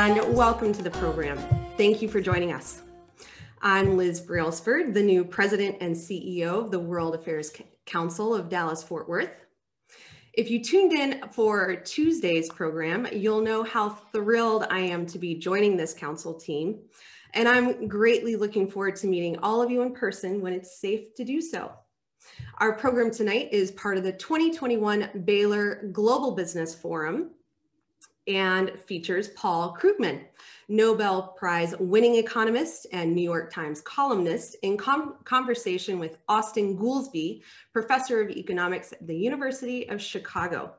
and welcome to the program. Thank you for joining us. I'm Liz Brailsford, the new president and CEO of the World Affairs Council of Dallas-Fort Worth. If you tuned in for Tuesday's program, you'll know how thrilled I am to be joining this council team, and I'm greatly looking forward to meeting all of you in person when it's safe to do so. Our program tonight is part of the 2021 Baylor Global Business Forum and features Paul Krugman, Nobel Prize-winning economist and New York Times columnist, in conversation with Austan Goolsby, professor of economics at the University of Chicago.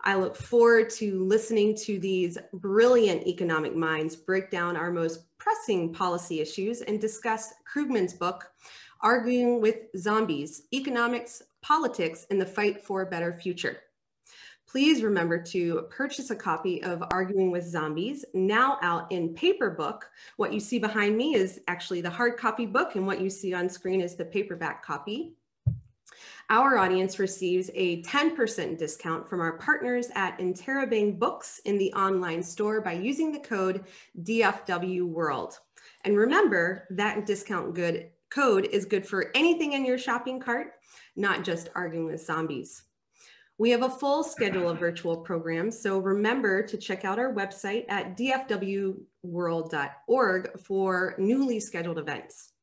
I look forward to listening to these brilliant economic minds break down our most pressing policy issues and discuss Krugman's book, Arguing with Zombies: Economics, Politics, and the Fight for a Better Future. Please remember to purchase a copy of Arguing with Zombies, now out in paper book. What you see behind me is actually the hard copy book, and what you see on screen is the paperback copy. Our audience receives a 10% discount from our partners at Interrobang Books in the online store by using the code dfwworld. And remember, that discount code is good for anything in your shopping cart, not just Arguing with Zombies. We have a full schedule of virtual programs, so remember to check out our website at dfwworld.org for newly scheduled events.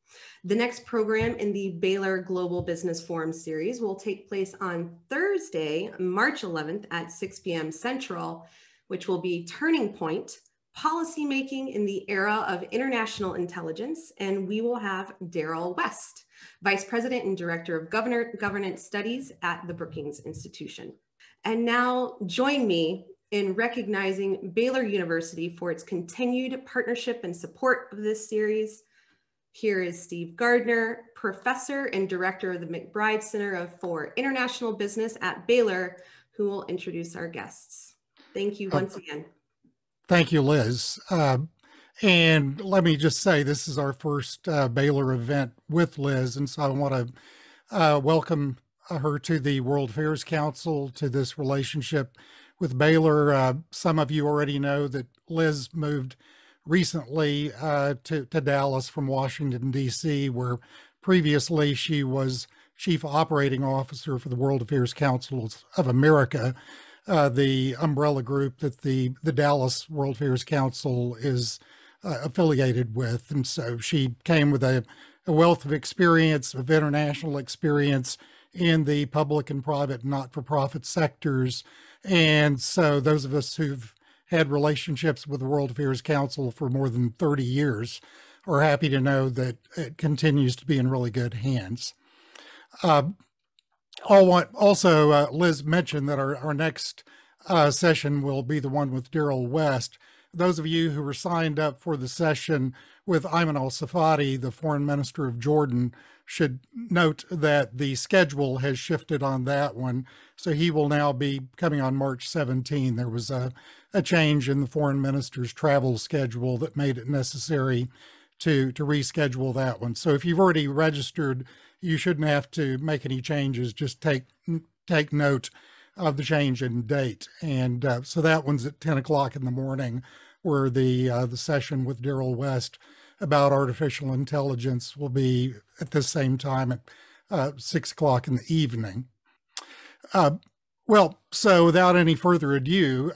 The next program in the Baylor Global Business Forum series will take place on Thursday, March 11th at 6 p.m. Central, which will be Turning Point: Policymaking in the Era of International Intelligence, and we will have Daryl West, Vice President and Director of Governance Studies at the Brookings Institution. And now join me in recognizing Baylor University for its continued partnership and support of this series. Here is Steve Gardner, Professor and Director of the McBride Center for International Business at Baylor, who will introduce our guests. Thank you once again. Thank you, Liz. And let me just say, this is our first Baylor event with Liz, and so I want to welcome her to the World Affairs Council, to this relationship with Baylor. Some of you already know that Liz moved recently to Dallas from Washington, D.C., where previously she was Chief Operating Officer for the World Affairs Council of America, the umbrella group that the Dallas World Affairs Council is affiliated with. And so she came with a wealth of experience, of international experience in the public and private not-for-profit sectors. And so those of us who've had relationships with the World Affairs Council for more than 30 years are happy to know that it continues to be in really good hands. Also, Liz mentioned that our next session will be the one with Daryl West. Those of you who were signed up for the session with Ayman al-Safadi, the foreign minister of Jordan, should note that the schedule has shifted on that one. So he will now be coming on March 17. There was a change in the foreign minister's travel schedule that made it necessary to reschedule that one. So if you've already registered, you shouldn't have to make any changes. Just take note of the change in date. And so that one's at 10 o'clock in the morning, where the session with Daryl West about artificial intelligence will be at the same time at 6 o'clock in the evening. Well, so without any further ado,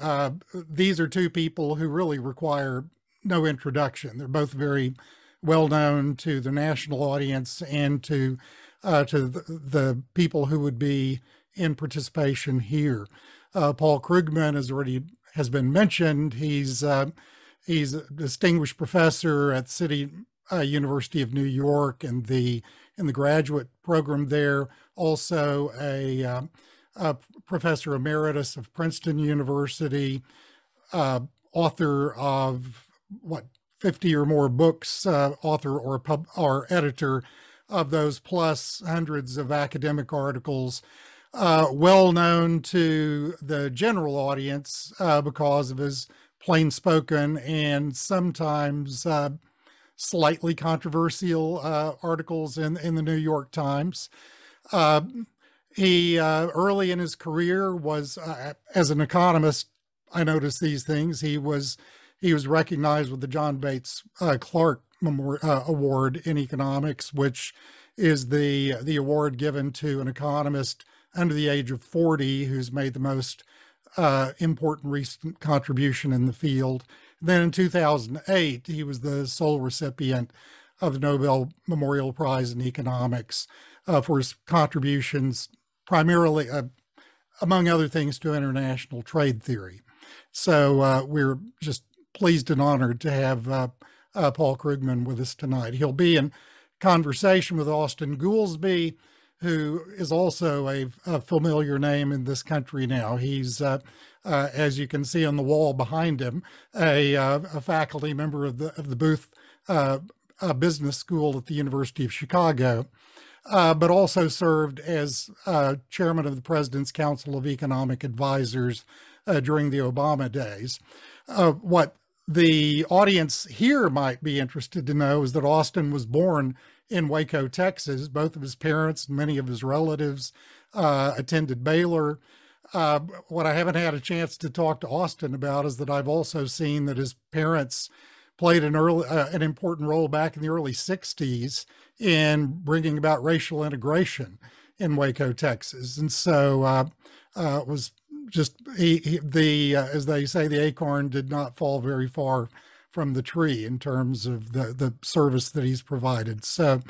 these are two people who really require no introduction. They're both very well known to the national audience and to the people who would be in participation here. Paul Krugman has been mentioned. He's a distinguished professor at City University of New York in the graduate program there. Also a professor emeritus of Princeton University, author of 50 or more books, author or editor of those, plus hundreds of academic articles. Well known to the general audience because of his plain-spoken and sometimes slightly controversial articles in the New York Times. He early in his career was, as an economist, I noticed these things. He was he was recognized with the John Bates Clark Award in economics, which is the award given to an economist under the age of 40 who's made the most important recent contribution in the field. Then in 2008, he was the sole recipient of the Nobel Memorial Prize in economics for his contributions, primarily, among other things, to international trade theory. So we're just pleased and honored to have Paul Krugman with us tonight. He'll be in conversation with Austan Goolsby, who is also a familiar name in this country now. He's, as you can see on the wall behind him, a faculty member of the Booth Business School at the University of Chicago, but also served as chairman of the President's Council of Economic Advisors during the Obama days. What the audience here might be interested to know is that Austan was born in Waco, Texas. Both of his parents and many of his relatives attended Baylor. What I haven't had a chance to talk to Austan about is that I've also seen that his parents played an important role back in the early 60s in bringing about racial integration in Waco, Texas. And so it was just, as they say, the acorn did not fall very far from the tree in terms of the service that he's provided. So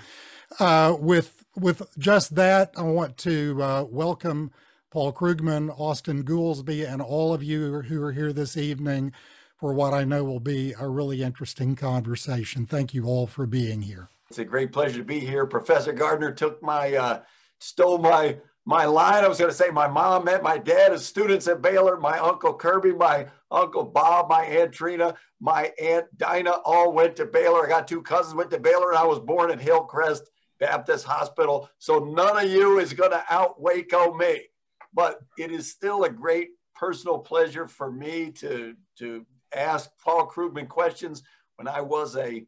with just that, I want to welcome Paul Krugman, Austan Goolsby, and all of you who are here this evening for what I know will be a really interesting conversation. Thank you all for being here. It's a great pleasure to be here. Professor Gardner took stole my line. I was going to say my mom met my dad as students at Baylor, my Uncle Kirby, my Uncle Bob, my Aunt Trina, my Aunt Dinah all went to Baylor. I got two cousins went to Baylor, and I was born at Hillcrest Baptist Hospital. So none of you is going to out Waco me. But it is still a great personal pleasure for me to ask Paul Krugman questions. When I was a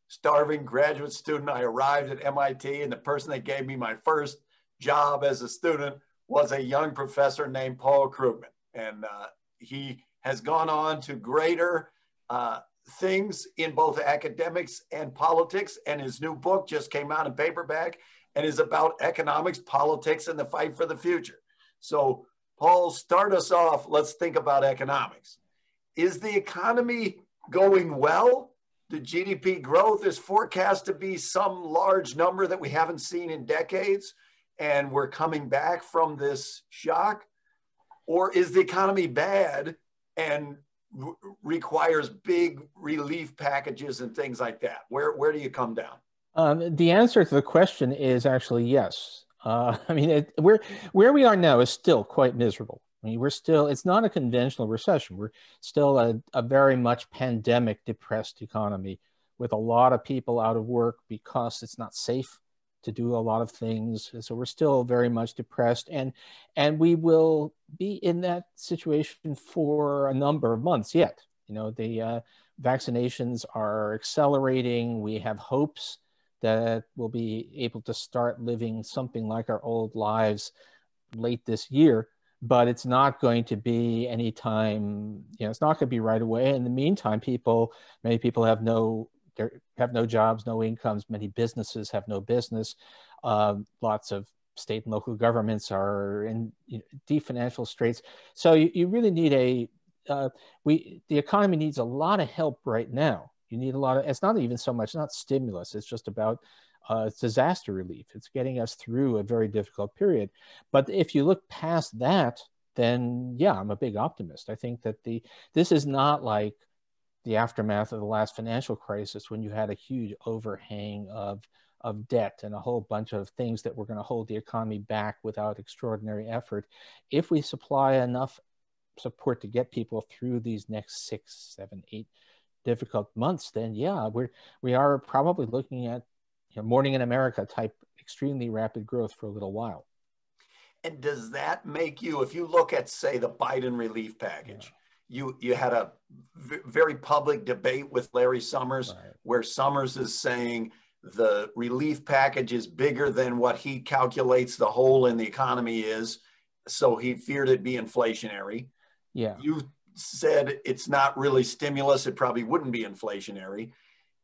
starving graduate student, I arrived at MIT, and the person that gave me my first job as a student was a young professor named Paul Krugman. And he has gone on to greater things in both academics and politics. And his new book just came out in paperback and is about economics, politics, and the fight for the future. So Paul, start us off. Let's think about economics. Is the economy going well? The GDP growth is forecast to be some large number that we haven't seen in decades, and we're coming back from this shock? Or is the economy bad and requires big relief packages and things like that? Where do you come down? The answer to the question is actually yes. I mean, where we are now is still quite miserable. I mean, it's not a conventional recession. We're still a very much pandemic depressed economy with a lot of people out of work because it's not safe to do a lot of things. So we're still very much depressed, and we will be in that situation for a number of months yet. You know, the vaccinations are accelerating. We have hopes that we'll be able to start living something like our old lives late this year, but it's not going to be anytime, it's not going to be right away. In the meantime, many people have no jobs, no incomes. Many businesses have no business. Lots of state and local governments are in deep financial straits. So you really need the economy needs a lot of help right now. You need a lot of, it's not even so much, not stimulus, it's just about disaster relief. It's getting us through a very difficult period. But if you look past that, then yeah, I'm a big optimist. I think that this is not like the aftermath of the last financial crisis when you had a huge overhang of debt and a whole bunch of things that were going to hold the economy back without extraordinary effort. If we supply enough support to get people through these next 6, 7, 8 difficult months, then yeah, we are probably looking at Morning in America type extremely rapid growth for a little while. And does that make you, if you look at, say, the Biden relief package, you had a very public debate with Larry Summers, right, where Summers is saying the relief package is bigger than what he calculates the hole in the economy is, so he feared it'd be inflationary. Yeah. said it's not really stimulus, it probably wouldn't be inflationary.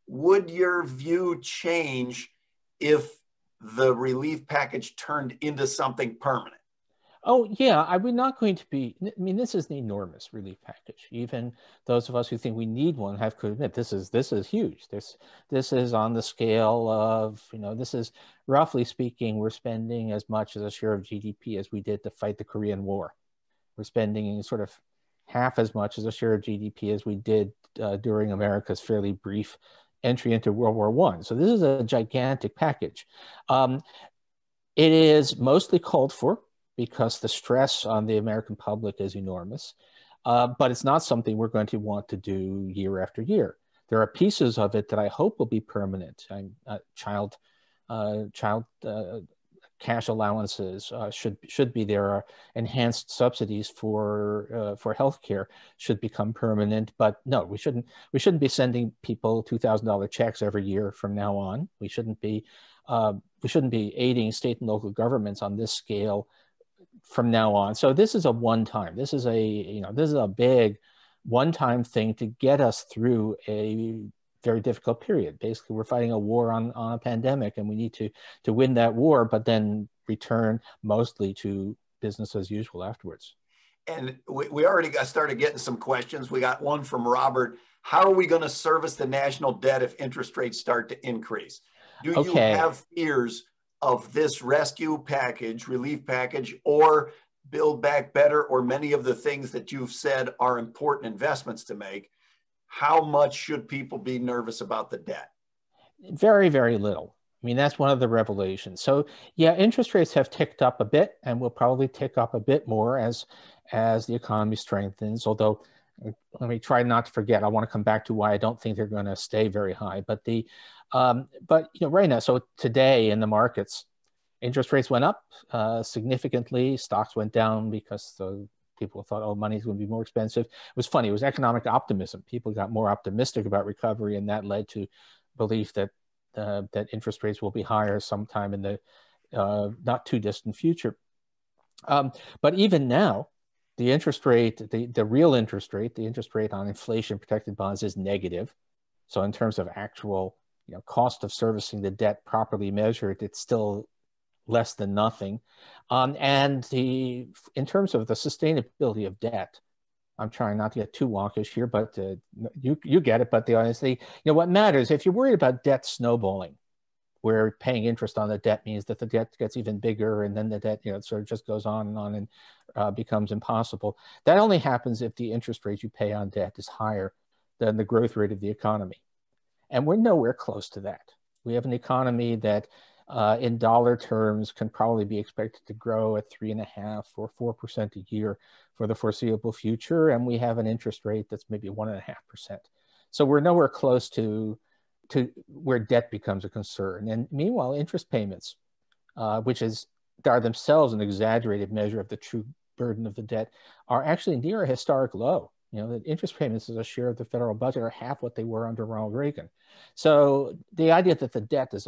Would your view change if the relief package turned into something permanent? Oh, yeah, I would not going to be, I mean, this is an enormous relief package. Even those of us who think we need one have to admit this is huge. This is on the scale of, this is, roughly speaking, we're spending as much as a share of GDP as we did to fight the Korean War. We're spending sort of half as much as a share of GDP as we did during America's fairly brief entry into World War I. So this is a gigantic package. It is mostly called for because the stress on the American public is enormous, but it's not something we're going to want to do year after year. There are pieces of it that I hope will be permanent. Child cash allowances should be there. Enhanced subsidies for healthcare should become permanent. But no, we shouldn't be sending people $2,000 checks every year from now on. We shouldn't be aiding state and local governments on this scale from now on. So this is a one-time. This is a big one-time thing to get us through a very difficult period. Basically, we're fighting a war on a pandemic, and we need to win that war, but then return mostly to business as usual afterwards. And we already started getting some questions. We got one from Robert. How are we going to service the national debt if interest rates start to increase? Do you have fears of this rescue package, relief package, or Build Back Better, or many of the things that you've said are important investments to make? How much should people be nervous about the debt? Very, very little. I mean, that's one of the revelations. So yeah, interest rates have ticked up a bit and will probably tick up a bit more as the economy strengthens. Although, let me try not to forget, I want to come back to why I don't think they're going to stay very high. But right now, so today in the markets, interest rates went up significantly. Stocks went down because people thought, oh, money's going to be more expensive. It was funny. It was economic optimism. People got more optimistic about recovery, and that led to belief that interest rates will be higher sometime in the not too distant future. But even now, the interest rate, the real interest rate, the interest rate on inflation-protected bonds is negative. So in terms of actual cost of servicing the debt properly measured, it's still less than nothing. And in terms of the sustainability of debt, I'm trying not to get too wonkish here, but you get it. But honestly, what matters, if you're worried about debt snowballing, where paying interest on the debt means that the debt gets even bigger, and then the debt sort of just goes on and becomes impossible. That only happens if the interest rate you pay on debt is higher than the growth rate of the economy. And we're nowhere close to that. We have an economy that in dollar terms can probably be expected to grow at 3.5% or 4% a year for the foreseeable future. And we have an interest rate that's maybe 1.5%. So we're nowhere close to where debt becomes a concern. And meanwhile, interest payments, which are themselves an exaggerated measure of the true burden of the debt, are actually near a historic low. The interest payments as a share of the federal budget are half what they were under Ronald Reagan. So the idea that the debt is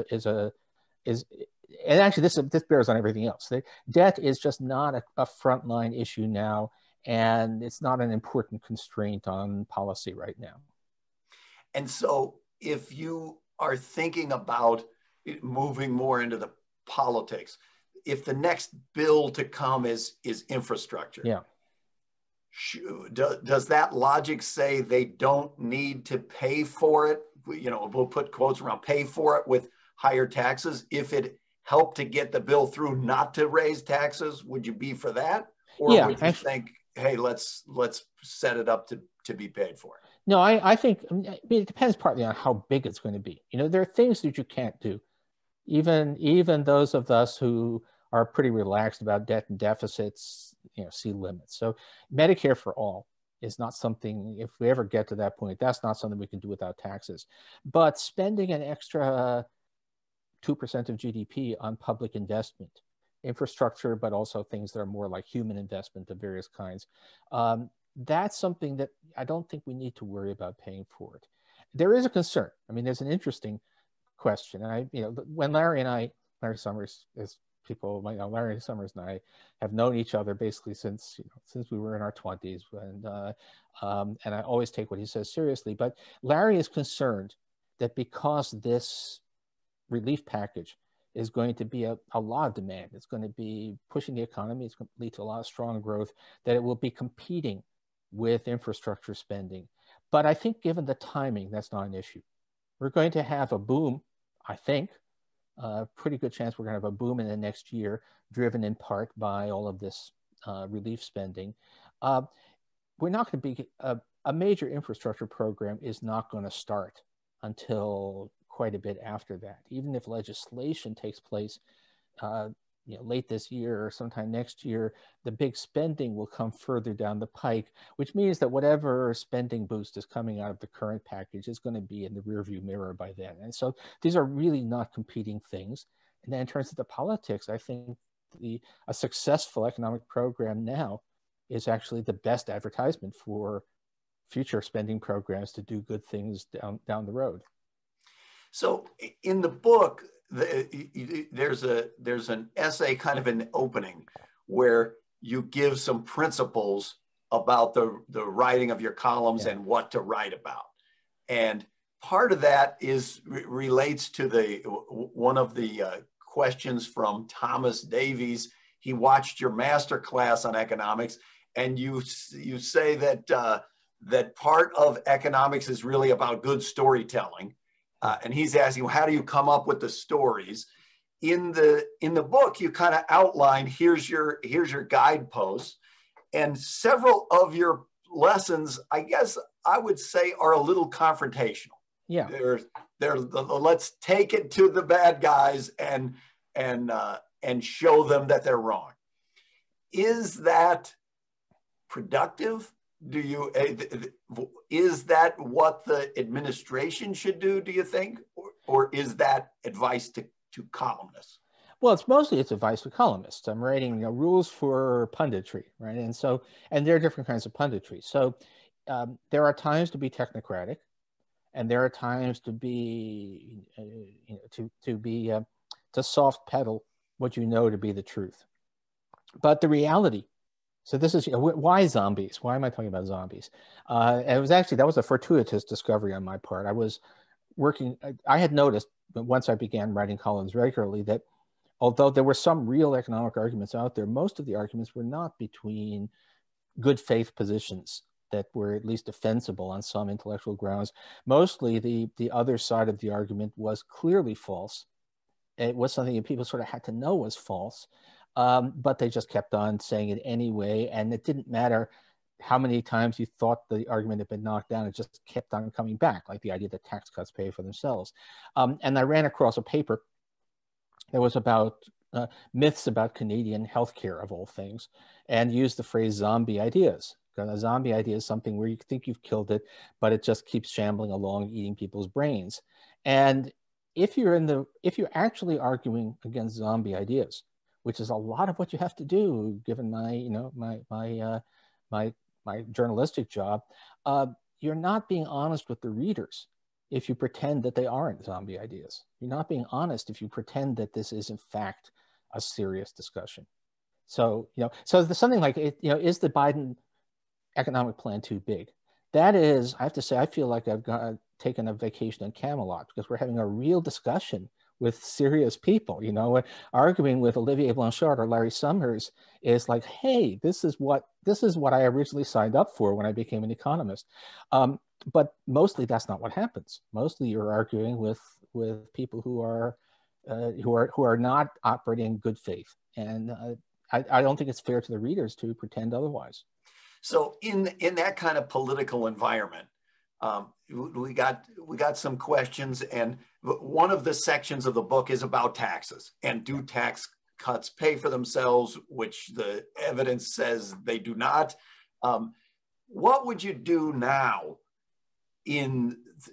and actually this bears on everything else. The debt is just not a frontline issue now, and it's not an important constraint on policy right now. And so if you are thinking about moving more into the politics, if the next bill to come is infrastructure, yeah, does that logic say they don't need to pay for it? We'll put quotes around pay for it with higher taxes. If it helped to get the bill through not to raise taxes, would you be for that? Or would you think, hey, let's set it up to be paid for? No, I think it depends partly on how big it's going to be. There are things that you can't do. Even those of us who are pretty relaxed about debt and deficits, see limits. So Medicare for all is not something, if we ever get to that point, that's not something we can do without taxes. But spending an extra 2% of GDP on public investment, infrastructure, but also things that are more like human investment of various kinds, that's something that I don't think we need to worry about paying for it. There is a concern. I mean, there's an interesting question. And when Larry Summers, as people, Larry Summers and I have known each other basically since we were in our 20s, and I always take what he says seriously. But Larry is concerned that because this relief package is going to be a lot of demand, it's going to be pushing the economy, it's going to lead to a lot of strong growth, that it will be competing with infrastructure spending. But I think given the timing, that's not an issue. We're going to have a boom, I think, pretty good chance we're going to have a boom in the next year, driven in part by all of this relief spending. We're not going to be, a major infrastructure program is not going to start until quite a bit after that. Even if legislation takes place late this year or sometime next year, the big spending will come further down the pike, which means that whatever spending boost is coming out of the current package is going to be in the rearview mirror by then. And so these are really not competing things. And then in terms of the politics, I think a successful economic program now is actually the best advertisement for future spending programs to do good things down the road. So in the book, there's an essay, kind of an opening, where you give some principles about the writing of your columns and what to write about. And part of that relates to one of the questions from Thomas Davies. He watched your master class on economics, and you say that that part of economics is really about good storytelling. And he's asking, well, how do you come up with the stories? In the book, you kind of outline, here's your guideposts, and several of your lessons, I guess I would say, are a little confrontational. Yeah, they're let's take it to the bad guys and show them that they're wrong. Is that productive? Is that what the administration should do, do you think? Or is that advice to columnists? Well, it's advice to columnists. I'm writing rules for punditry, right? And there are different kinds of punditry. So there are times to be technocratic, and there are times to be to soft pedal what you know to be the truth. But the reality. So this is, why zombies? Why am I talking about zombies? That was a fortuitous discovery on my part. I had noticed once I began writing columns regularly that although there were some real economic arguments out there, most of the arguments were not between good faith positions that were at least defensible on some intellectual grounds. Mostly the other side of the argument was clearly false. It was something that people sort of had to know was false. But they just kept on saying it anyway, and it didn't matter how many times you thought the argument had been knocked down, it just kept on coming back, like the idea that tax cuts pay for themselves. And I ran across a paper that was about myths about Canadian healthcare, of all things, and used the phrase zombie ideas. Because a zombie idea is something where you think you've killed it, but it just keeps shambling along, eating people's brains. And if you're actually arguing against zombie ideas, which is a lot of what you have to do, given my journalistic job, you're not being honest with the readers if you pretend that they aren't zombie ideas. You're not being honest if you pretend that this is in fact a serious discussion. So there's something like, is the Biden economic plan too big? That is, I have to say, I feel like I've taken a vacation in Camelot, because we're having a real discussion with serious people. Arguing with Olivier Blanchard or Larry Summers is like, hey, this is what I originally signed up for when I became an economist. But mostly that's not what happens. Mostly you're arguing with people who are not operating in good faith, and I don't think it's fair to the readers to pretend otherwise. So in that kind of political environment, we got some questions, and one of the sections of the book is about taxes, and do tax cuts pay for themselves, which the evidence says they do not. What would you do now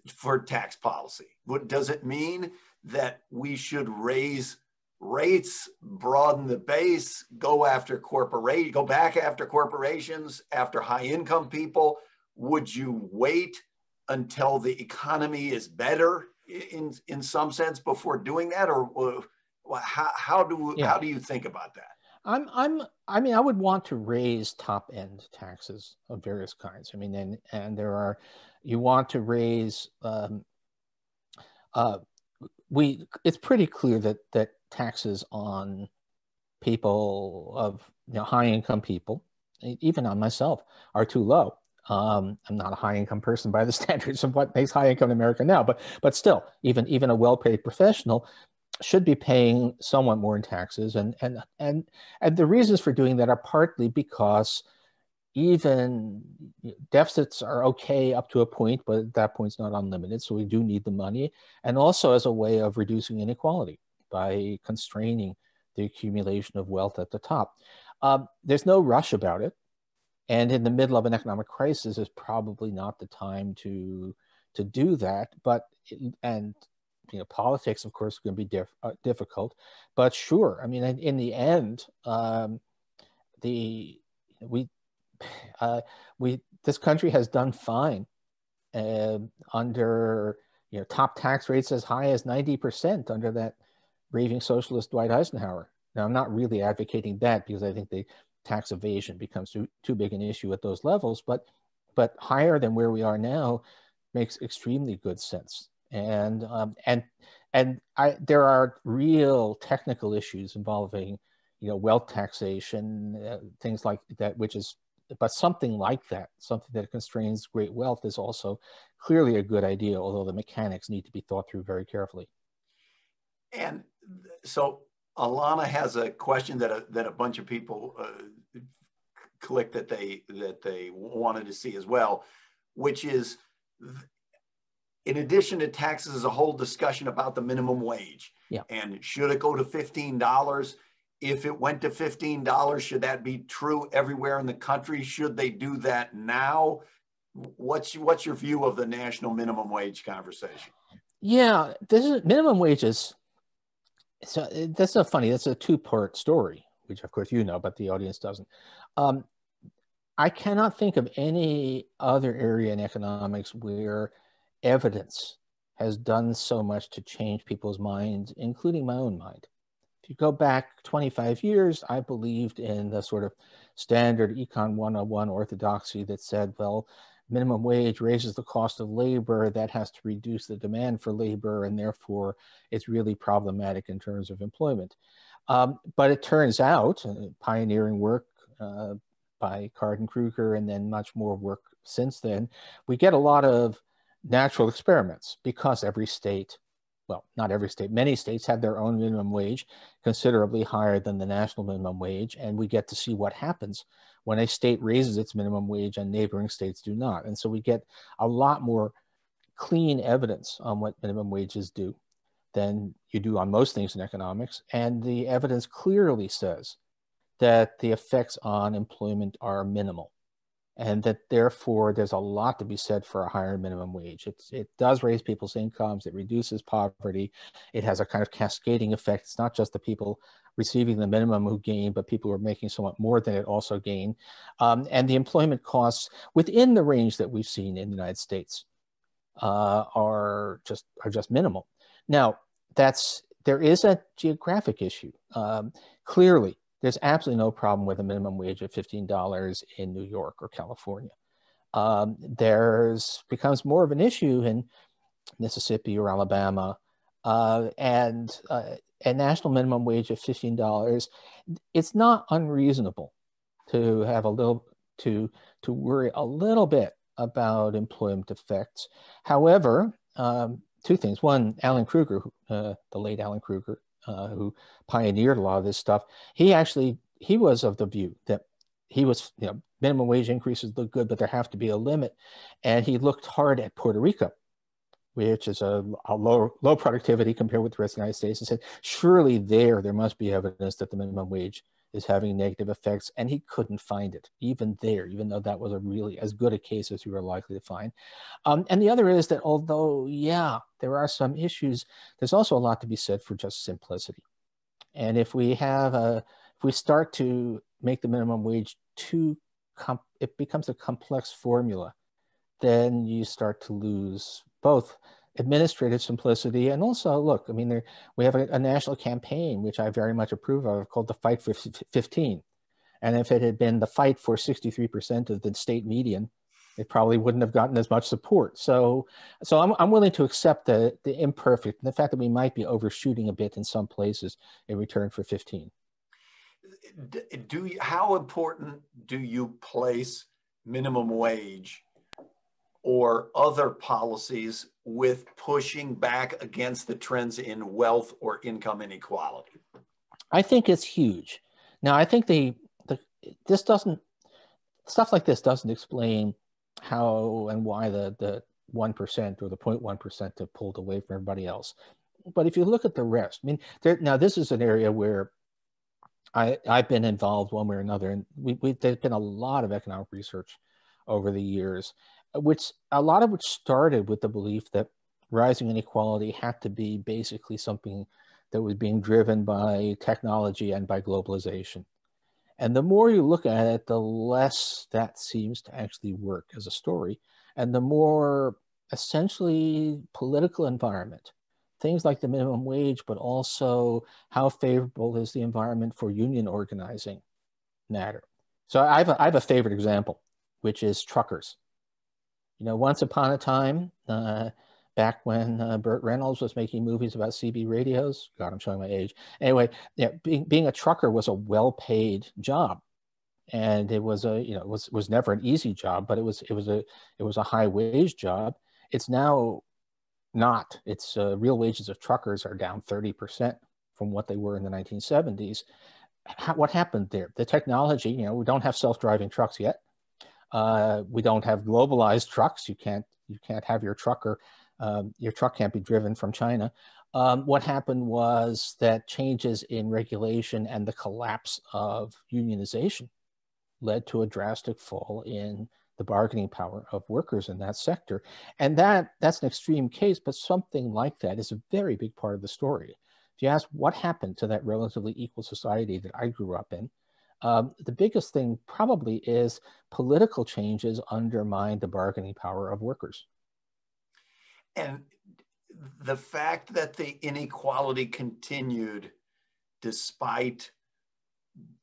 for tax policy? Does it mean that we should raise rates, broaden the base, go back after corporations, after high income people? Would you wait until the economy is better in some sense before doing that? How do you think about that? I mean, I would want to raise top end taxes of various kinds. I mean, and there are, you want to raise, it's pretty clear that taxes on people of, high income people, even on myself, are too low. I'm not a high income person by the standards of what makes high income in America now, but still, even a well-paid professional should be paying somewhat more in taxes, and the reasons for doing that are partly because even deficits are okay up to a point, but that point's not unlimited, so we do need the money, and also as a way of reducing inequality by constraining the accumulation of wealth at the top. There's no rush about it, and in the middle of an economic crisis is probably not the time to do that. But politics, of course, is going to be difficult. But sure, I mean, in the end, this country has done fine under top tax rates as high as 90% under that raving socialist Dwight Eisenhower. Now, I'm not really advocating that because I think the tax evasion becomes too big an issue at those levels, but higher than where we are now makes extremely good sense. And there are real technical issues involving wealth taxation, things like that, but something like that, something that constrains great wealth, is also clearly a good idea, although the mechanics need to be thought through very carefully. And so Alana has a question that a bunch of people clicked that they wanted to see as well, which is, in addition to taxes, is a whole discussion about the minimum wage. Yeah. And should it go to $15? If it went to $15, should that be true everywhere in the country? Should they do that now? What's your view of the national minimum wage conversation? Yeah, minimum wages. So that's so funny. That's a two-part story, which of course but the audience doesn't. I cannot think of any other area in economics where evidence has done so much to change people's minds, including my own mind. If you go back 25 years, I believed in the sort of standard Econ 101 orthodoxy that said, well, minimum wage raises the cost of labor, that has to reduce the demand for labor, and therefore it's really problematic in terms of employment. But it turns out, pioneering work by Card and Kruger, and then much more work since then, we get a lot of natural experiments because every state, well, not every state, many states have their own minimum wage, considerably higher than the national minimum wage, and we get to see what happens when a state raises its minimum wage and neighboring states do not. And so we get a lot more clean evidence on what minimum wages do than you do on most things in economics. And the evidence clearly says that the effects on employment are minimal, and that therefore there's a lot to be said for a higher minimum wage. It does raise people's incomes, it reduces poverty, it has a kind of cascading effect. It's not just the people receiving the minimum who gain, but people who are making somewhat more than it also gain. And the employment costs within the range that we've seen in the United States are just minimal. Now, there is a geographic issue. Clearly, there's absolutely no problem with a minimum wage of $15 in New York or California. There's becomes more of an issue in Mississippi or Alabama, and a national minimum wage of $15. It's not unreasonable to have to worry a little bit about employment effects. However, two things. One, Alan Kruger, the late Alan Kruger, who pioneered a lot of this stuff, he was of the view that minimum wage increases look good, but there have to be a limit. And he looked hard at Puerto Rico, which is a low productivity compared with the rest of the United States, and said, surely there must be evidence that the minimum wage is having negative effects. And he couldn't find it, even there, even though that was a really as good a case as we were likely to find. And the other is that although, there are some issues, there's also a lot to be said for just simplicity. And if we start to make the minimum wage it becomes a complex formula, then you start to lose both administrative simplicity. And also, look, I mean, we have a national campaign, which I very much approve of, called the Fight for 15. And if it had been the fight for 63% of the state median, it probably wouldn't have gotten as much support. So I'm willing to accept the imperfect, and the fact that we might be overshooting a bit in some places in return for 15. How important do you place minimum wage or other policies with pushing back against the trends in wealth or income inequality? I think it's huge. Now, I think stuff like this doesn't explain how and why the 1% or the 0.1% have pulled away from everybody else. But if you look at the rest, I mean, now this is an area where I've been involved one way or another, and there's been a lot of economic research over the years, a lot of which started with the belief that rising inequality had to be basically something that was being driven by technology and by globalization. And the more you look at it, the less that seems to actually work as a story, and the more essentially political environment, things like the minimum wage, but also how favorable is the environment for union organizing matter. So I have a favorite example, which is truckers. You know, once upon a time, back when Burt Reynolds was making movies about CB radios, God, I'm showing my age. Anyway, yeah, being a trucker was a well-paid job, and it was was never an easy job, but it was a high-wage job. It's now not. It's real wages of truckers are down 30% from what they were in the 1970s. What happened there? The technology, you know, we don't have self-driving trucks yet. We don't have globalized trucks. You can't have your truck can't be driven from China. What happened was that changes in regulation and the collapse of unionization led to a drastic fall in the bargaining power of workers in that sector. And that's an extreme case, but something like that is a very big part of the story. If you ask what happened to that relatively equal society that I grew up in, the biggest thing probably is political changes undermine the bargaining power of workers. And the fact that the inequality continued despite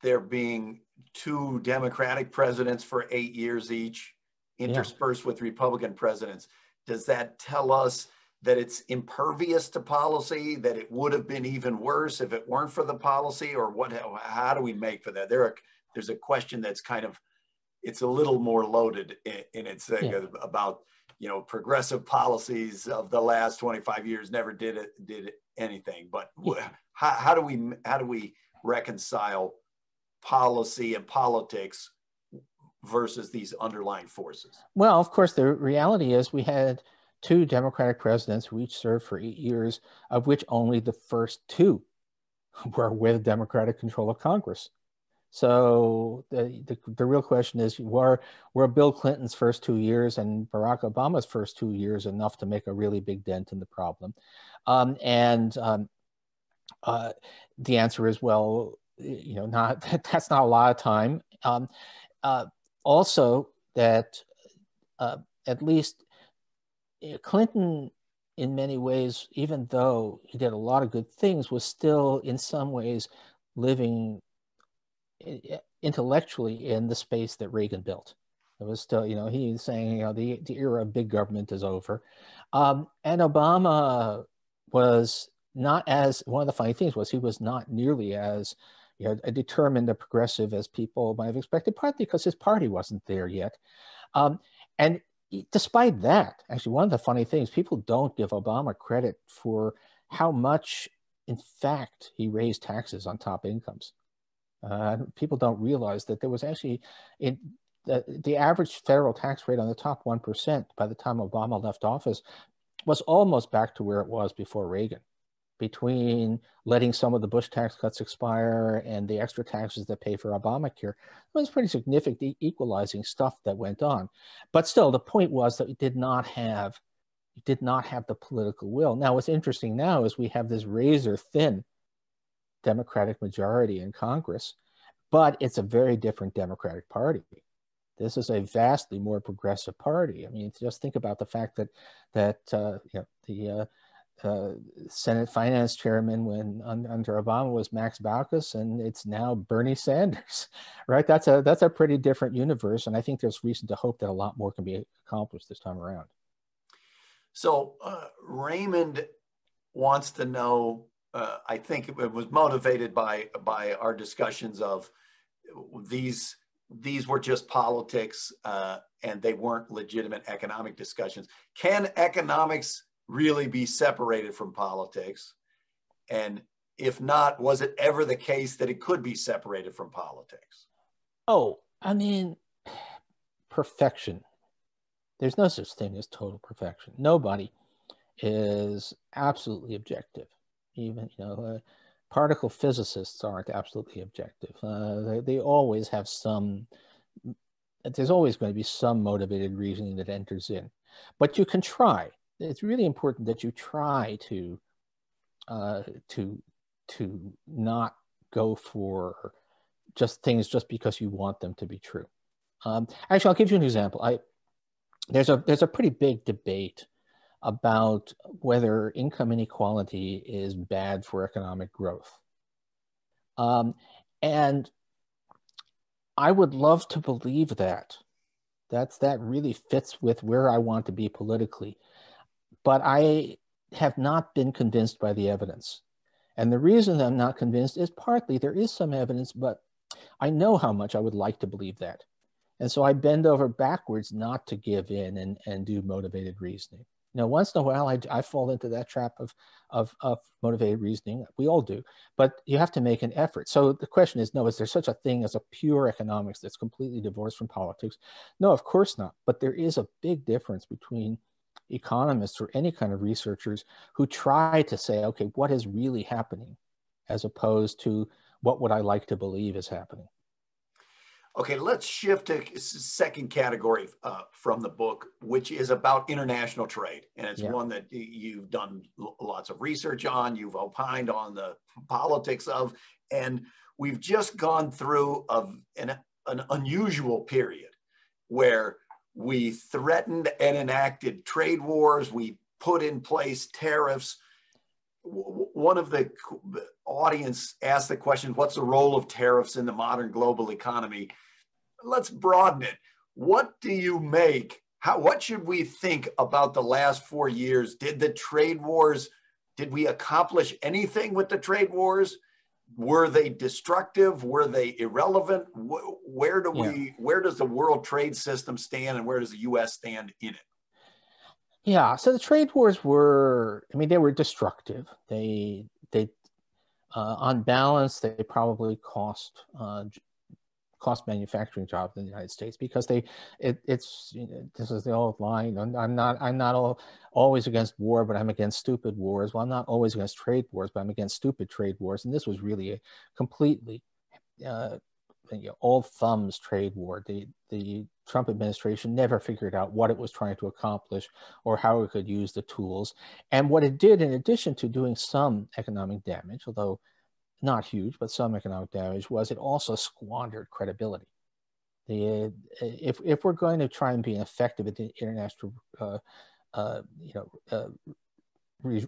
there being 2 Democratic presidents for 8 years each, interspersed with Republican presidents, does that tell us that it's impervious to policy, that it would have been even worse if it weren't for the policy, or what? How do we make for that? There's a question that's kind of, it's a little more loaded in its about, you know, progressive policies of the last 25 years never did anything. But how do we reconcile policy and politics versus these underlying forces? Well, of course, the reality is we had 2 Democratic presidents who each served for 8 years, of which only the first 2 were with Democratic control of Congress. So the real question is, were Bill Clinton's first 2 years and Barack Obama's first 2 years enough to make a really big dent in the problem? The answer is, well, you know, that's not a lot of time. Also, that at least Clinton, in many ways, even though he did a lot of good things, was still in some ways living intellectually in the space that Reagan built. It was still, you know, he's saying, you know, the era of big government is over. And Obama was not as, one of the funny things was he was not nearly as, you know, a determined, a progressive as people might have expected, partly because his party wasn't there yet. And despite that, actually, one of the funny things, people don't give Obama credit for how much, in fact, he raised taxes on top incomes. People don't realize that there was actually, the average federal tax rate on the top 1% by the time Obama left office was almost back to where it was before Reagan. Between letting some of the Bush tax cuts expire and the extra taxes that pay for Obamacare, it was pretty significant equalizing stuff that went on. But still, the point was that we did not have the political will. Now, what's interesting now is we have this razor thin Democratic majority in Congress, but it's a very different Democratic Party. This is a vastly more progressive party. I mean, just think about the fact that the Senate Finance Chairman under Obama was Max Baucus, and it's now Bernie Sanders, right? That's a pretty different universe, and I think there's reason to hope that a lot more can be accomplished this time around. So Raymond wants to know. I think it was motivated by our discussions of these were just politics and they weren't legitimate economic discussions. Can economics really be separated from politics? And if not, was it ever the case that it could be separated from politics? Oh, I mean, perfection. There's no such thing as total perfection. Nobody is absolutely objective. Even, particle physicists aren't absolutely objective. They always have there's always going to be some motivated reasoning that enters in. But you can try. It's really important that you try to not go for things just because you want them to be true. Actually, I'll give you an example. There's a pretty big debate about whether income inequality is bad for economic growth. And I would love to believe that. That really fits with where I want to be politically. But I have not been convinced by the evidence. And the reason I'm not convinced is partly there is some evidence, but I know how much I would like to believe that. And so I bend over backwards not to give in and do motivated reasoning. Once in a while, I fall into that trap of motivated reasoning. We all do, but you have to make an effort. So the question is, no, is there such a thing as a pure economics that's completely divorced from politics? No, of course not. But there is a big difference between economists or any kind of researchers who try to say, okay, what is really happening, as opposed to what would I like to believe is happening. Okay, let's shift to second category from the book, which is about international trade. And it's one that you've done lots of research on, you've opined on the politics of, and we've just gone through an unusual period where we threatened and enacted trade wars, we put in place tariffs. One of the audience asked the question, what's the role of tariffs in the modern global economy? Let's broaden it. What do you make? What should we think about the last 4 years? Did the trade wars, did we accomplish anything with the trade wars? Were they destructive? Were they irrelevant? Where does the world trade system stand, and where does the US stand in it? Yeah, so the trade wars they were destructive. They on balance, they probably cost manufacturing jobs in the United States, because this is the old line. I'm not always against war, but I'm against stupid wars. Well, I'm not always against trade wars, but I'm against stupid trade wars. And this was really a completely old thumbs trade war. The Trump administration never figured out what it was trying to accomplish or how it could use the tools. And what it did, in addition to doing some economic damage, although not huge, but some economic damage, was it also squandered credibility. If we're going to try and be effective at the international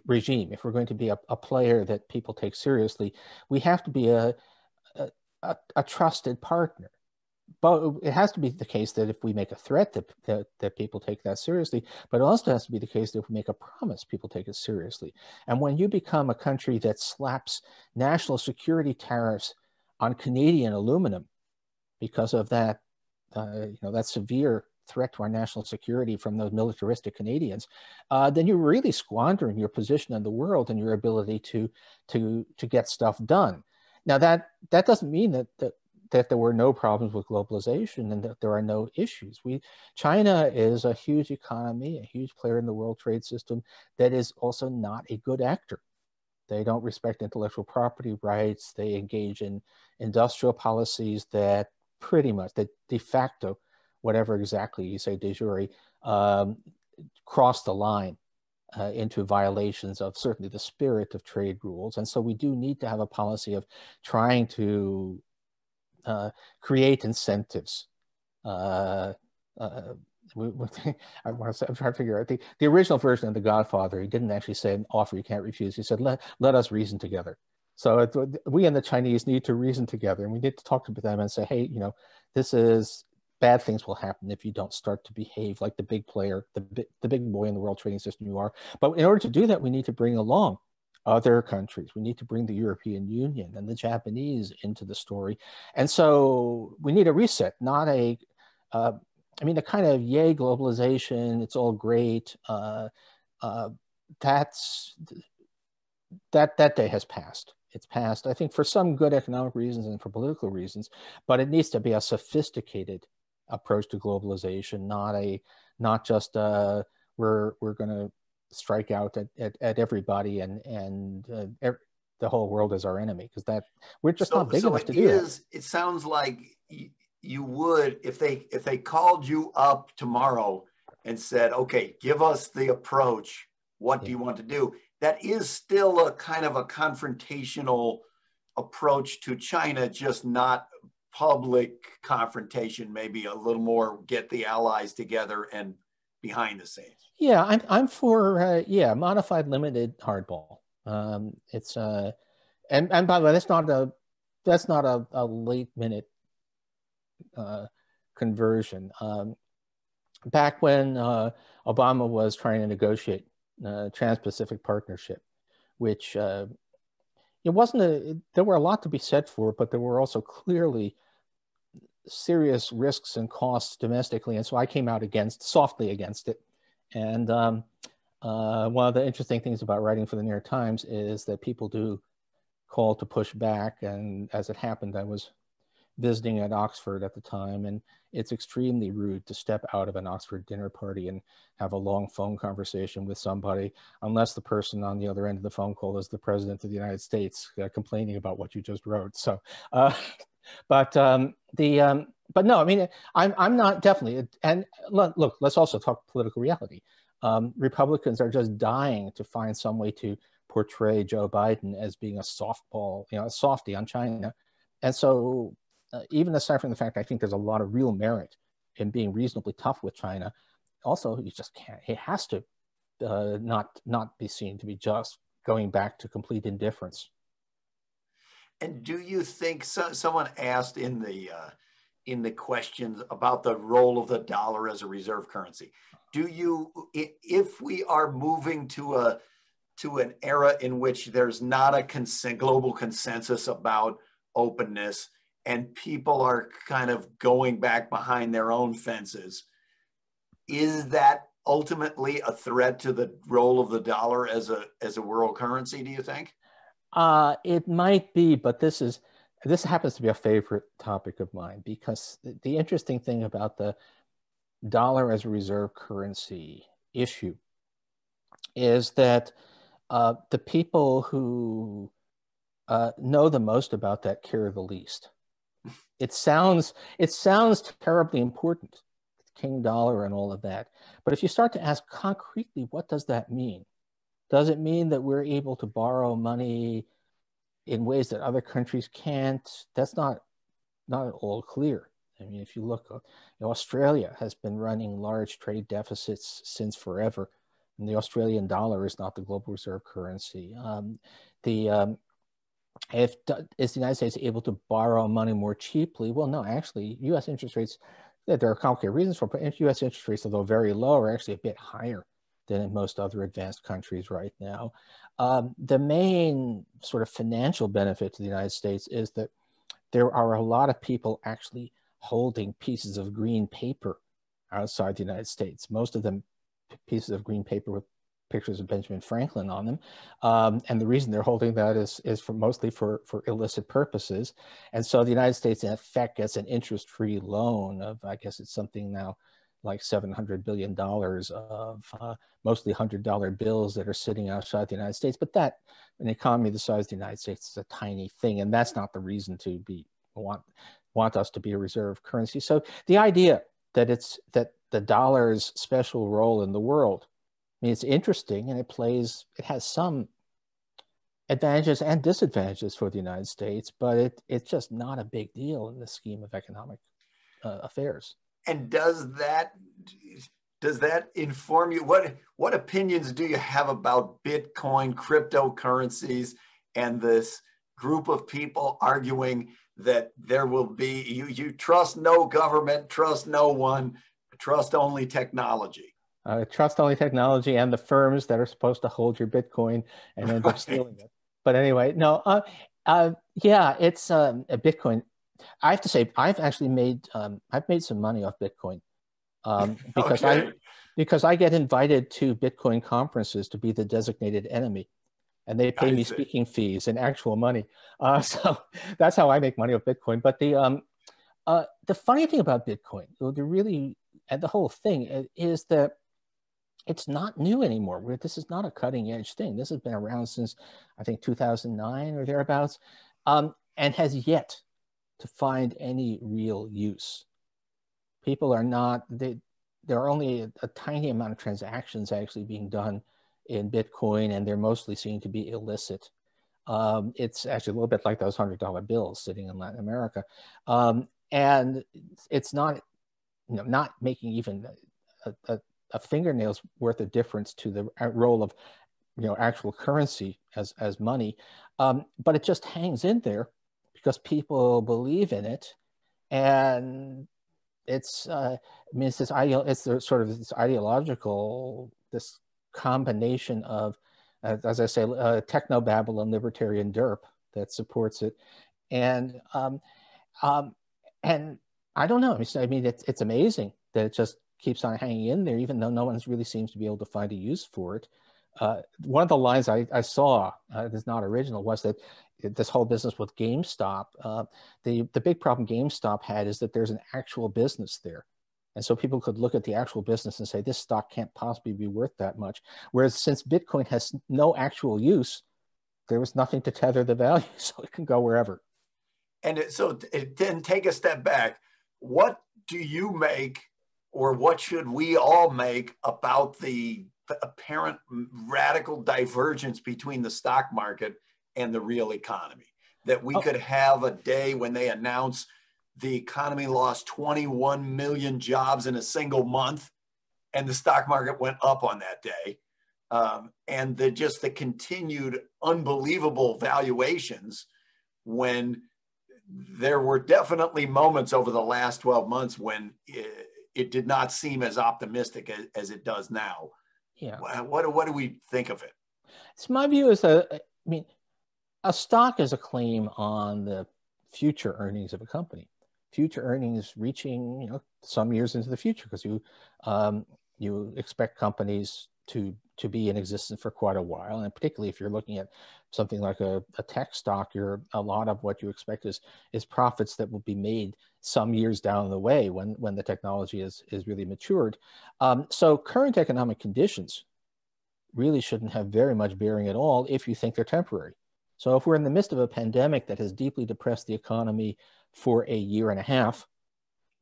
regime, if we're going to be a player that people take seriously, we have to be a trusted partner. But it has to be the case that if we make a threat that people take that seriously, but it also has to be the case that if we make a promise, people take it seriously. And when you become a country that slaps national security tariffs on Canadian aluminum because of that, that severe threat to our national security from those militaristic Canadians, then you're really squandering your position in the world and your ability to get stuff done. Now that doesn't mean that there were no problems with globalization and that there are no issues. China is a huge economy, a huge player in the world trade system that is also not a good actor. They don't respect intellectual property rights. They engage in industrial policies that pretty much, that de facto, whatever exactly you say de jure, cross the line into violations of certainly the spirit of trade rules. And so we do need to have a policy of trying to create incentives uh, I'm trying to figure out the original version of The Godfather. He didn't actually say an offer you can't refuse. He said, let us reason together. So we and the Chinese need to reason together, and we need to talk to them and say, hey, this is bad things will happen if you don't start to behave like the big player, the big boy in the world trading system you are. But in order to do that, we need to bring along other countries. We need to bring the European Union and the Japanese into the story. And so we need a reset, not a, the kind of yay globalization, it's all great. That day has passed. It's passed, I think, for some good economic reasons and for political reasons, but it needs to be a sophisticated approach to globalization, not just we're going to strike out at everybody and the whole world is our enemy, because that we're just not big enough to do that. It sounds like you would, if they called you up tomorrow and said, okay, give us the approach, what do you want to do? That is still a kind of a confrontational approach to China, just not public confrontation, maybe a little more get the allies together and behind the scenes. Yeah, I'm for modified limited hardball. It's and by the way, that's not a late minute conversion. Back when Obama was trying to negotiate Trans-Pacific Partnership, which it wasn't there were a lot to be said for it, but there were also clearly serious risks and costs domestically, and so I came out softly against it. And one of the interesting things about writing for the New York Times is that people do call to push back, and as it happened, I was visiting at Oxford at the time, and it's extremely rude to step out of an Oxford dinner party and have a long phone conversation with somebody, unless the person on the other end of the phone call is the President of the United States complaining about what you just wrote. So, but no, I mean, I'm not definitely, and look, let's also talk political reality. Republicans are just dying to find some way to portray Joe Biden as being a softball, a softie on China. And so even aside from the fact I think there's a lot of real merit in being reasonably tough with China, also you just can't, it has to not be seen to be just going back to complete indifference. And do you think someone asked in the questions about the role of the dollar as a reserve currency? Do you, if we are moving to an era in which there's not a global consensus about openness and people are kind of going back behind their own fences, is that ultimately a threat to the role of the dollar as a world currency, do you think? It might be, but this happens to be a favorite topic of mine, because the interesting thing about the dollar as a reserve currency issue is that the people who know the most about that care the least. It sounds terribly important, King Dollar and all of that. But if you start to ask concretely, what does that mean? Does it mean that we're able to borrow money in ways that other countries can't? That's not at all clear. I mean, if you look, Australia has been running large trade deficits since forever, and the Australian dollar is not the global reserve currency. Is the United States able to borrow money more cheaply? Well, no, actually, U.S. interest rates, there are complicated reasons for it, but U.S. interest rates, although very low, are actually a bit higher than in most other advanced countries right now. The main sort of financial benefit to the United States is that there are a lot of people actually holding pieces of green paper outside the United States, most of them pieces of green paper with pictures of Benjamin Franklin on them. And the reason they're holding that is mostly for illicit purposes. And so the United States, in effect, gets an interest-free loan of, I guess it's something now like $700 billion of mostly $100 bills that are sitting outside the United States. But that, an economy the size of the United States, is a tiny thing. And that's not the reason to want us to be a reserve currency. So the idea that the dollar's special role in the world, I mean, it's interesting, and it has some advantages and disadvantages for the United States, but it's just not a big deal in the scheme of economic affairs. And does that inform you? What opinions do you have about Bitcoin, cryptocurrencies, and this group of people arguing that there will be, you trust no government, trust no one, trust only technology? Trust only technology and the firms that are supposed to hold your Bitcoin and end up stealing it. But anyway, no, yeah, it's a Bitcoin. I have to say, I've actually made some money off Bitcoin because I get invited to Bitcoin conferences to be the designated enemy, and they pay me speaking fees and actual money. So that's how I make money off Bitcoin. But the funny thing about Bitcoin, and the whole thing is that it's not new anymore. This is not a cutting edge thing. This has been around since, I think, 2009 or thereabouts, and has yet to find any real use. People are not, there are only a tiny amount of transactions actually being done in Bitcoin, and they're mostly seen to be illicit. It's actually a little bit like those $100 bills sitting in Latin America. And it's not, not making even a fingernail's worth of difference to the role of, actual currency as money. But it just hangs in there because people believe in it. And it's, it's this this ideological, this combination of, as I say, techno-babble and libertarian derp that supports it. And I don't know. I mean, it's amazing that it just keeps on hanging in there, even though no one really seems to be able to find a use for it. One of the lines I saw, that's not original, was that this whole business with GameStop, the big problem GameStop had is that there's an actual business there. And so people could look at the actual business and say, this stock can't possibly be worth that much. Whereas since Bitcoin has no actual use, there was nothing to tether the value, so it can go wherever. And so then take a step back. What do you make, or what should we all make about the apparent radical divergence between the stock market and the real economy? That we could have a day when they announce the economy lost 21 million jobs in a single month, and the stock market went up on that day. And the continued unbelievable valuations, when there were definitely moments over the last 12 months when it did not seem as optimistic as it does now. Yeah. What do we think of it? So my view is a stock is a claim on the future earnings of a company. Future earnings reaching, some years into the future, because you expect companies to be in existence for quite a while, and particularly if you're looking at something like a tech stock, a lot of what you expect is profits that will be made some years down the way when the technology is really matured. So current economic conditions really shouldn't have very much bearing at all if you think they're temporary. So if we're in the midst of a pandemic that has deeply depressed the economy for a year and a half,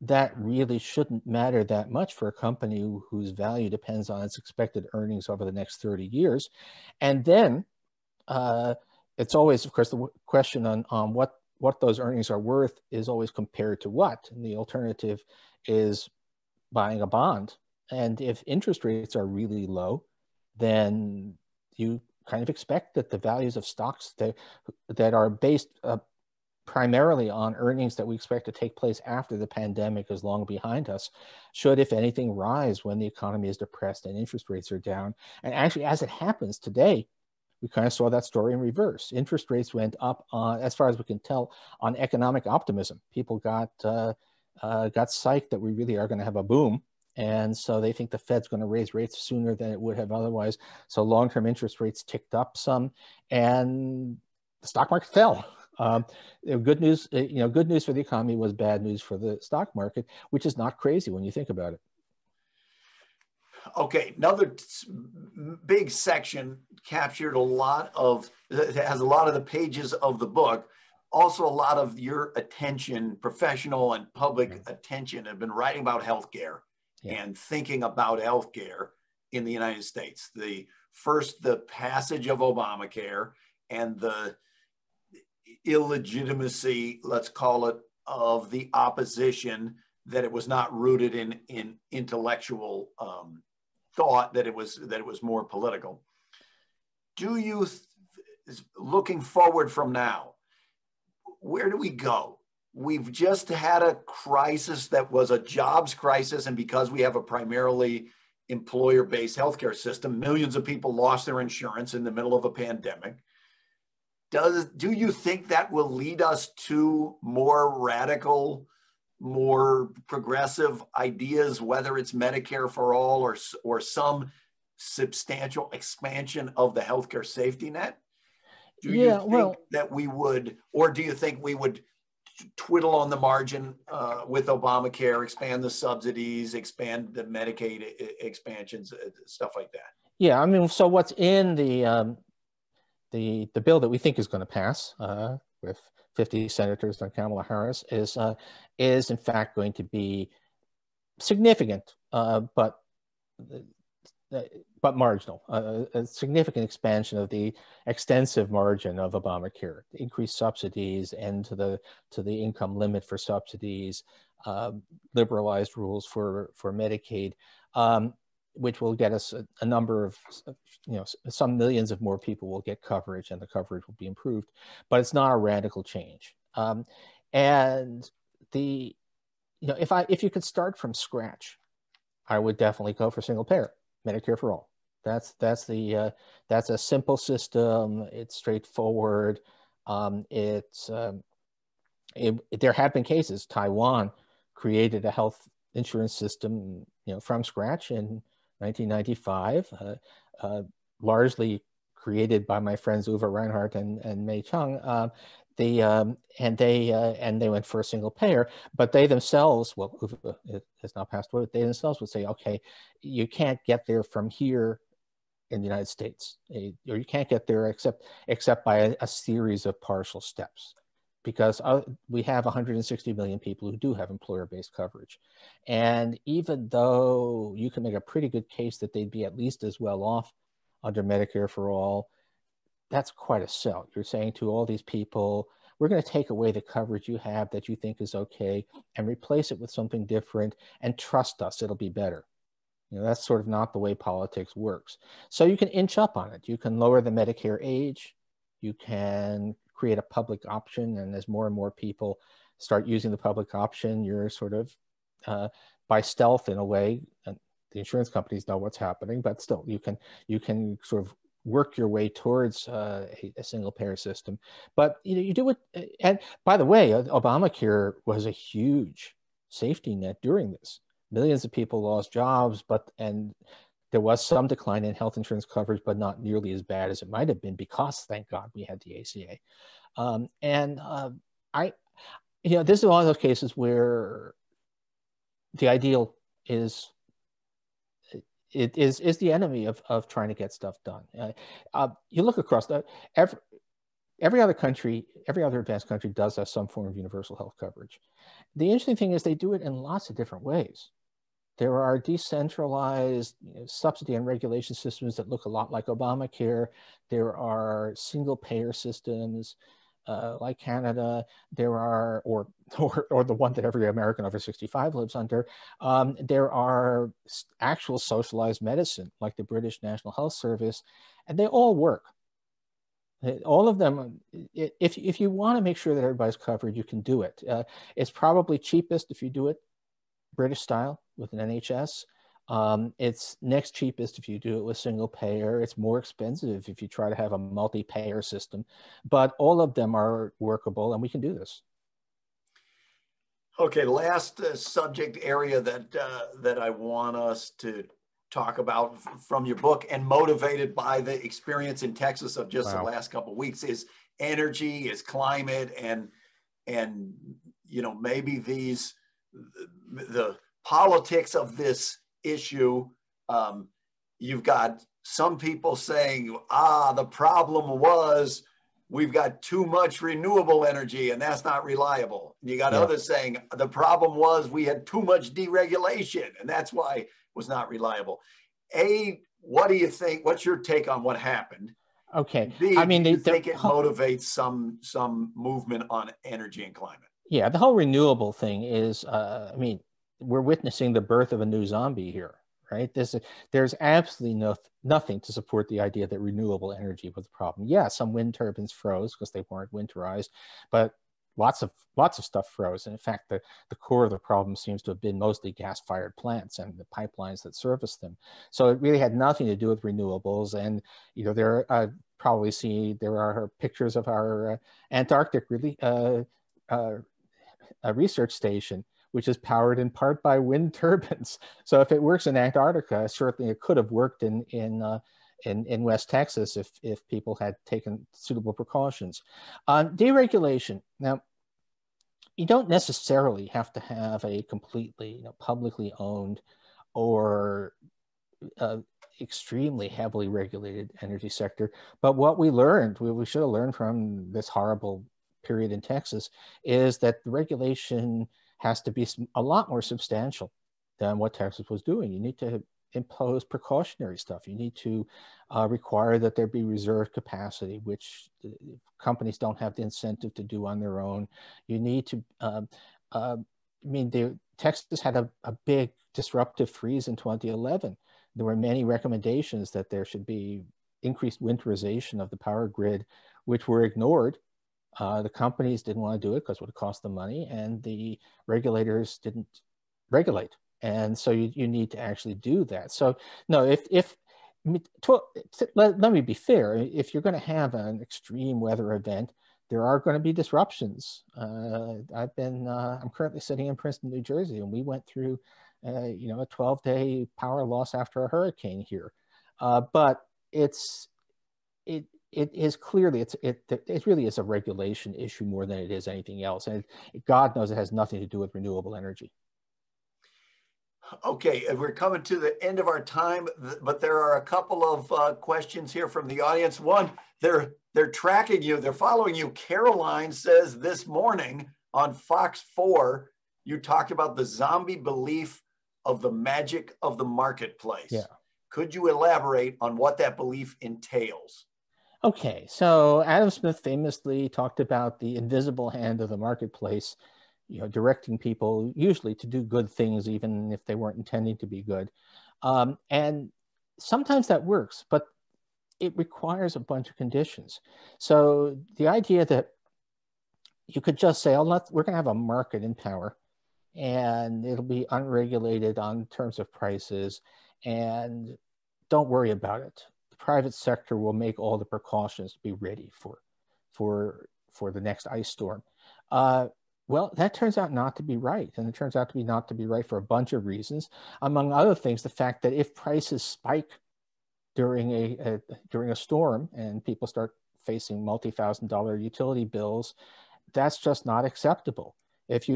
that really shouldn't matter that much for a company whose value depends on its expected earnings over the next 30 years. And then it's always, of course, the question on what those earnings are worth is always compared to what. And the alternative is buying a bond. And if interest rates are really low, then you kind of expect that the values of stocks that are based primarily on earnings that we expect to take place after the pandemic is long behind us should, if anything, rise when the economy is depressed and interest rates are down. And actually, as it happens today, we kind of saw that story in reverse. Interest rates went up on, as far as we can tell, on economic optimism. People got psyched that we really are going to have a boom. And so they think the Fed's going to raise rates sooner than it would have otherwise. So long-term interest rates ticked up some, and the stock market fell. Good news, good news for the economy was bad news for the stock market, which is not crazy when you think about it. Okay, another big section captured has a lot of the pages of the book. Also, a lot of your attention, professional and public attention, have been writing about healthcare and thinking about healthcare in the United States. The passage of Obamacare and the illegitimacy, let's call it, of the opposition that it was not rooted in intellectual thought, that it was more political. Do you, looking forward from now, where do we go? We've just had a crisis that was a jobs crisis, and because we have a primarily employer-based healthcare system, millions of people lost their insurance in the middle of a pandemic. Do you think that will lead us to more radical, more progressive ideas, whether it's Medicare for all or some substantial expansion of the healthcare safety net? Do you think that we would, or do you think we would twiddle on the margin with Obamacare, expand the subsidies, expand the Medicaid expansions, stuff like that? Yeah, I mean, so what's in the bill that we think is going to pass with 50 senators and Kamala Harris is in fact going to be significant, but marginal. A significant expansion of the extensive margin of Obamacare, increased subsidies, end to the income limit for subsidies, liberalized rules for Medicaid, which will get us a number of, some millions of more people will get coverage, and the coverage will be improved. But it's not a radical change. And if you could start from scratch, I would definitely go for single payer, Medicare for all. That's a simple system. It's straightforward. There have been cases. Taiwan created a health insurance system, from scratch in 1995, largely created by my friends Uwe Reinhardt and Mei Chung. And they went for a single payer, but they themselves, well, Uwe has now passed away, they themselves would say, okay, you can't get there from here in the United States, or you can't get there except by a series of partial steps, because we have 160 million people who do have employer-based coverage. And even though you can make a pretty good case that they'd be at least as well off under Medicare for all, that's quite a sell. You're saying to all these people, we're going to take away the coverage you have that you think is okay and replace it with something different, and trust us, it'll be better. That's sort of not the way politics works. So you can inch up on it. You can lower the Medicare age. You can create a public option, and as more and more people start using the public option, you're sort of by stealth in a way, and the insurance companies know what's happening, but still you can sort of work your way towards a single payer system. But you do it, and by the way, Obamacare was a huge safety net during this. Millions of people lost jobs, and there was some decline in health insurance coverage, but not nearly as bad as it might have been, because thank God we had the ACA. This is one of those cases where the ideal is the enemy of trying to get stuff done. You look across every other country, every other advanced country does have some form of universal health coverage. The interesting thing is they do it in lots of different ways. There are decentralized subsidy and regulation systems that look a lot like Obamacare. There are single payer systems like Canada. There are, or the one that every American over 65 lives under. There are actual socialized medicine like the British National Health Service, and they all work. All of them, if you want to make sure that everybody's covered, you can do it. It's probably cheapest if you do it British style with an NHS. It's next cheapest if you do it with single payer. It's more expensive if you try to have a multi-payer system, but all of them are workable, and we can do this. Okay, last subject area that I want us to talk about from your book, and motivated by the experience in Texas of just the last couple of weeks, is energy, is climate, and maybe the politics of this issue. You've got some people saying, the problem was we've got too much renewable energy and that's not reliable. And you got others saying the problem was we had too much deregulation and that's why it was not reliable. What do you think? What's your take on what happened? Okay. B, do you think it motivates some movement on energy and climate? Yeah, the whole renewable thing is, we're witnessing the birth of a new zombie here, right? There's absolutely nothing to support the idea that renewable energy was the problem. Yeah, some wind turbines froze because they weren't winterized, but lots of stuff froze. And in fact, the core of the problem seems to have been mostly gas-fired plants and the pipelines that service them. So it really had nothing to do with renewables. And there probably see there are pictures of our Antarctic research station, which is powered in part by wind turbines. So if it works in Antarctica, certainly it could have worked in West Texas if people had taken suitable precautions. Deregulation. Now, you don't necessarily have to have a completely publicly owned or extremely heavily regulated energy sector. But what we learned, we should have learned from this horrible period in Texas, is that the regulation has to be a lot more substantial than what Texas was doing. You need to impose precautionary stuff. You need to require that there be reserve capacity, which companies don't have the incentive to do on their own. You need to, Texas had a big disruptive freeze in 2011. There were many recommendations that there should be increased winterization of the power grid, which were ignored. The companies didn't want to do it because it would cost them money, and the regulators didn't regulate. And so you need to actually do that. So no, let me be fair. If you're going to have an extreme weather event, there are going to be disruptions. I'm currently sitting in Princeton, New Jersey, and we went through, a 12-day power loss after a hurricane here. But it is clearly, it really is a regulation issue more than it is anything else. And God knows it has nothing to do with renewable energy. Okay, we're coming to the end of our time, but there are a couple of questions here from the audience. One, they're tracking you, they're following you. Caroline says this morning on Fox 4, you talked about the zombie belief of the magic of the marketplace. Yeah. Could you elaborate on what that belief entails? Okay, so Adam Smith famously talked about the invisible hand of the marketplace, directing people usually to do good things, even if they weren't intending to be good. And sometimes that works, but it requires a bunch of conditions. So the idea that you could just say, we're going to have a market in power, and it'll be unregulated on terms of prices, and don't worry about it. The private sector will make all the precautions to be ready for the next ice storm. Well, that turns out not to be right. And it turns out to be not to be right for a bunch of reasons. Among other things, the fact that if prices spike during a storm and people start facing multi-$1,000 utility bills, that's just not acceptable. If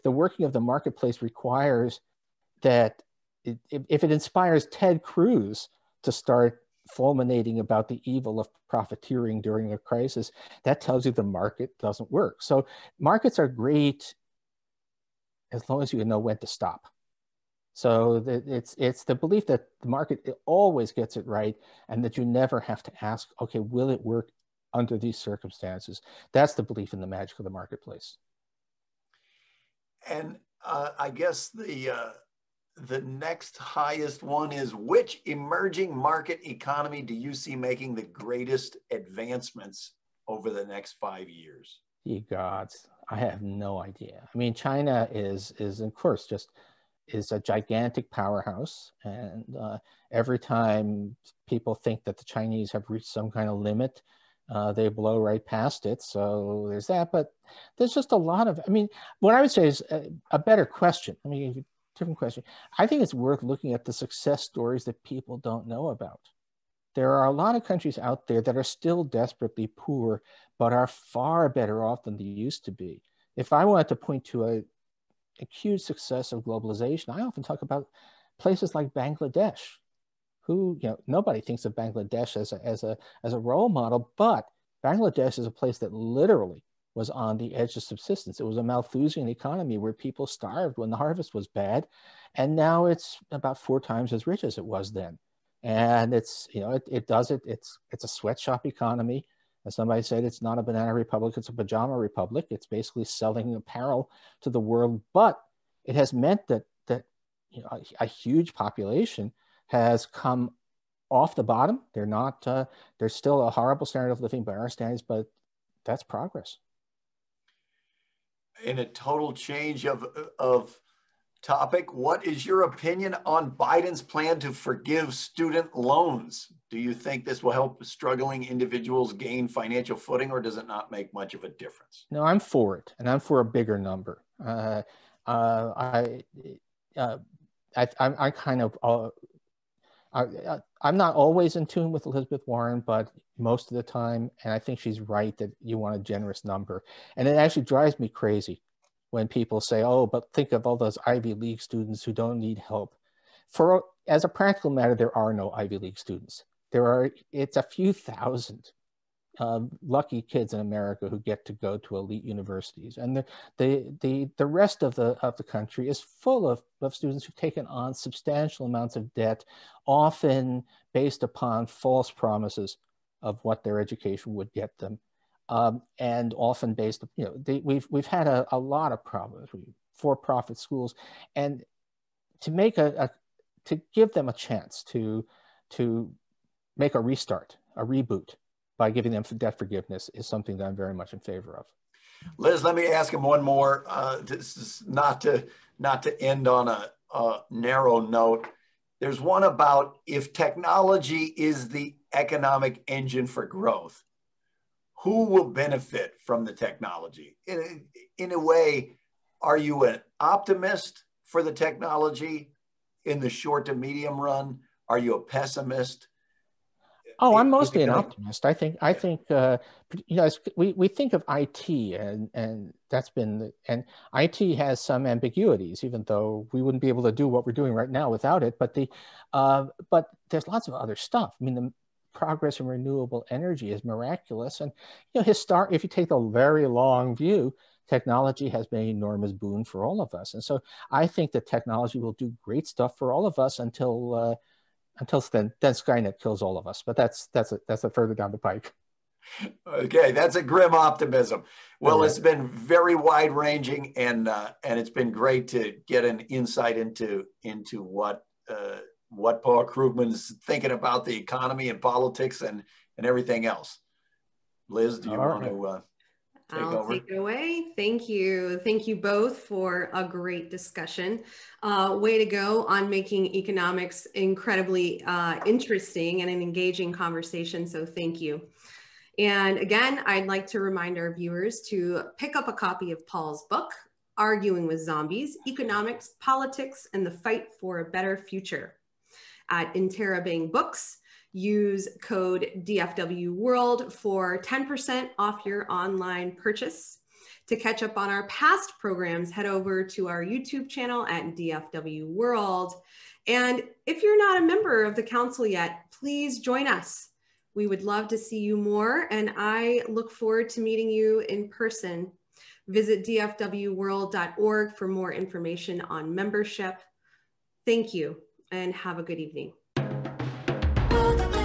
the working of the marketplace requires that, if it inspires Ted Cruz to start fulminating about the evil of profiteering during a crisis, that tells you the market doesn't work. So markets are great as long as you know when to stop. So it's the belief that the market always gets it right, and that you never have to ask, okay, will it work under these circumstances? That's the belief in the magic of the marketplace. And I guess the next highest one is, which emerging market economy do you see making the greatest advancements over the next 5 years? Ye gods, I have no idea. I mean, China is of course is a gigantic powerhouse, and every time people think that the Chinese have reached some kind of limit, they blow right past it. So there's that, but there's just a lot of, what I would say is a better question. Different question. I think it's worth looking at the success stories that people don't know about. There are a lot of countries out there that are still desperately poor, but are far better off than they used to be. If I wanted to point to a huge success of globalization, I often talk about places like Bangladesh, who, nobody thinks of Bangladesh as a role model, but Bangladesh is a place that literally was on the edge of subsistence. It was a Malthusian economy where people starved when the harvest was bad. And now it's about 4 times as rich as it was then. And it's, it's a sweatshop economy. As somebody said, it's not a banana republic, it's a pajama republic. It's basically selling apparel to the world. But it has meant that a huge population has come off the bottom. They're not, there's still a horrible standard of living by our standards, but that's progress. In a total change of topic, what is your opinion on Biden's plan to forgive student loans? Do you think this will help struggling individuals gain financial footing, or does it not make much of a difference? No, I'm for it, and I'm for a bigger number. I'm not always in tune with Elizabeth Warren, but most of the time, and I think she's right that you want a generous number. And it actually drives me crazy when people say, oh, but think of all those Ivy League students who don't need help. As a practical matter, there are no Ivy League students. It's a few thousand lucky kids in America who get to go to elite universities, and the rest of the country is full of students who've taken on substantial amounts of debt, often based upon false promises of what their education would get them, and often based, we've had a lot of problems with for-profit schools, and to give them a chance to make a restart, a reboot, by giving them debt forgiveness is something that I'm very much in favor of. Liz, let me ask him one more. This is not to end on a narrow note. There's one about, if technology is the economic engine for growth, who will benefit from the technology? In a way, are you an optimist for the technology in the short to medium run? Are you a pessimist? Oh, I'm mostly an optimist. I think we think of IT, and that's been, and IT has some ambiguities, even though we wouldn't be able to do what we're doing right now without it. But there's lots of other stuff. I mean, the progress in renewable energy is miraculous, and if you take the very long view, technology has been an enormous boon for all of us. And so I think that technology will do great stuff for all of us until then Skynet kills all of us. But that's a further down the pike. Okay, that's a grim optimism. Well, It's been very wide ranging, and it's been great to get an insight into what Paul Krugman's thinking about the economy and politics and everything else. Liz, do you want to I'll take it away. Thank you. Thank you both for a great discussion. Way to go on making economics incredibly interesting and an engaging conversation. So thank you. And again, I'd like to remind our viewers to pick up a copy of Paul's book, Arguing with Zombies: Economics, Politics, and the Fight for a Better Future, at Interabang Books. Use code dfwworld for 10% off your online purchase. To catch up on our past programs, head over to our YouTube channel at dfwworld. And if you're not a member of the council yet, please join us. We would love to see you more, and I look forward to meeting you in person. Visit dfwworld.org for more information on membership. Thank you, and have a good evening. All the